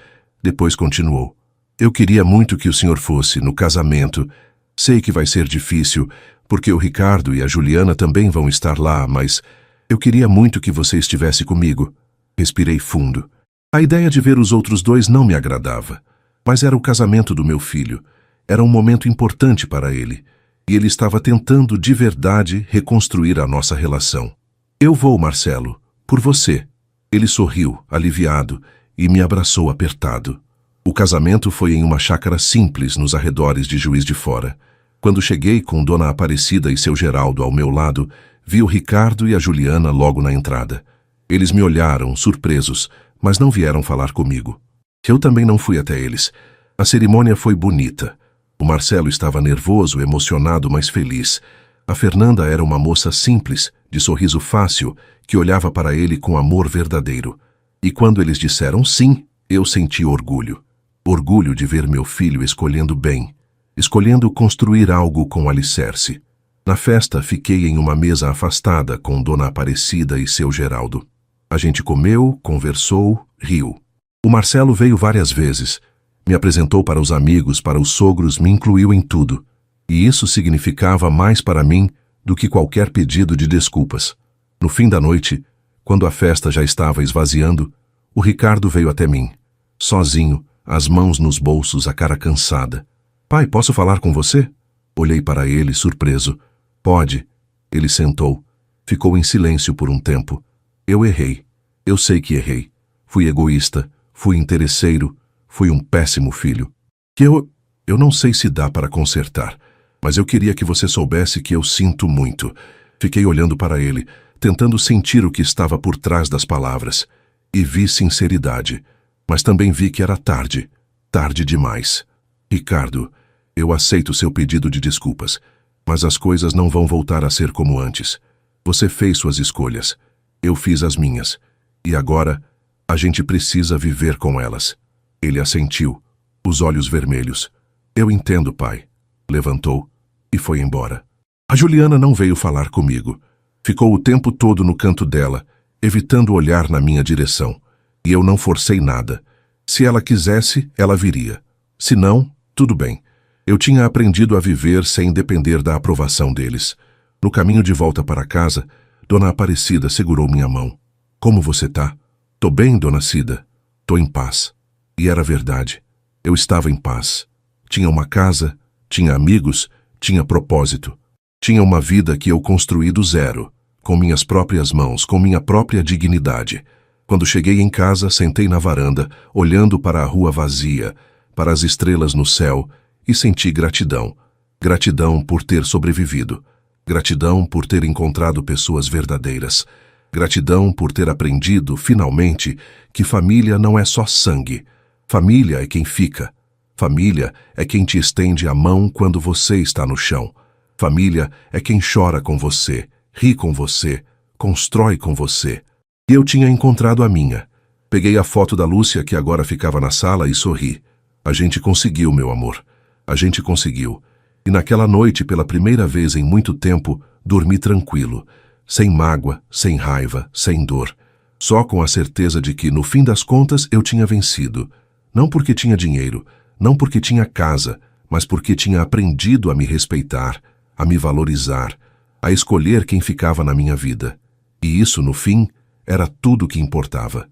depois continuou. Eu queria muito que o senhor fosse no casamento. Sei que vai ser difícil, porque o Ricardo e a Juliana também vão estar lá, mas eu queria muito que você estivesse comigo. Respirei fundo. A ideia de ver os outros dois não me agradava, mas era o casamento do meu filho. Era um momento importante para ele, e ele estava tentando de verdade reconstruir a nossa relação. Eu vou, Marcelo, por você. Ele sorriu, aliviado, e me abraçou apertado. O casamento foi em uma chácara simples nos arredores de Juiz de Fora. Quando cheguei com Dona Aparecida e seu Geraldo ao meu lado, vi o Ricardo e a Juliana logo na entrada. Eles me olharam, surpresos, mas não vieram falar comigo. Eu também não fui até eles. A cerimônia foi bonita. O Marcelo estava nervoso, emocionado, mas feliz. A Fernanda era uma moça simples, de sorriso fácil, que olhava para ele com amor verdadeiro. E quando eles disseram sim, eu senti orgulho. Orgulho de ver meu filho escolhendo bem, escolhendo construir algo com alicerce. Na festa, fiquei em uma mesa afastada com Dona Aparecida e seu Geraldo. A gente comeu, conversou, riu. O Marcelo veio várias vezes. Me apresentou para os amigos, para os sogros, me incluiu em tudo. E isso significava mais para mim do que qualquer pedido de desculpas. No fim da noite, quando a festa já estava esvaziando, o Ricardo veio até mim. Sozinho, as mãos nos bolsos, a cara cansada. Pai, posso falar com você? Olhei para ele, surpreso. Pode. Ele sentou. Ficou em silêncio por um tempo. Eu errei. Eu sei que errei. Fui egoísta, fui interesseiro, fui um péssimo filho. Que eu não sei se dá para consertar, mas eu queria que você soubesse que eu sinto muito. Fiquei olhando para ele, tentando sentir o que estava por trás das palavras. E vi sinceridade, mas também vi que era tarde. Tarde demais. Ricardo, eu aceito seu pedido de desculpas, mas as coisas não vão voltar a ser como antes. Você fez suas escolhas. Eu fiz as minhas. E agora, a gente precisa viver com elas. Ele assentiu, os olhos vermelhos. Eu entendo, pai. Levantou e foi embora. A Juliana não veio falar comigo. Ficou o tempo todo no canto dela, evitando olhar na minha direção. E eu não forcei nada. Se ela quisesse, ela viria. Se não, tudo bem. Eu tinha aprendido a viver sem depender da aprovação deles. No caminho de volta para casa, Dona Aparecida segurou minha mão. Como você tá? Tô bem, Dona Cida. Tô em paz. E era verdade. Eu estava em paz. Tinha uma casa, tinha amigos, tinha propósito. Tinha uma vida que eu construí do zero, com minhas próprias mãos, com minha própria dignidade. Quando cheguei em casa, sentei na varanda, olhando para a rua vazia, para as estrelas no céu, e senti gratidão. Gratidão por ter sobrevivido. Gratidão por ter encontrado pessoas verdadeiras. Gratidão por ter aprendido, finalmente, que família não é só sangue. Família é quem fica. Família é quem te estende a mão quando você está no chão. Família é quem chora com você, ri com você, constrói com você. E eu tinha encontrado a minha. Peguei a foto da Lúcia, que agora ficava na sala, e sorri. A gente conseguiu, meu amor. A gente conseguiu. E naquela noite, pela primeira vez em muito tempo, dormi tranquilo. sem mágoa, sem raiva, sem dor. Só com a certeza de que, no fim das contas, eu tinha vencido. Não porque tinha dinheiro, não porque tinha casa, mas porque tinha aprendido a me respeitar, a me valorizar, a escolher quem ficava na minha vida. E isso, no fim, era tudo o que importava.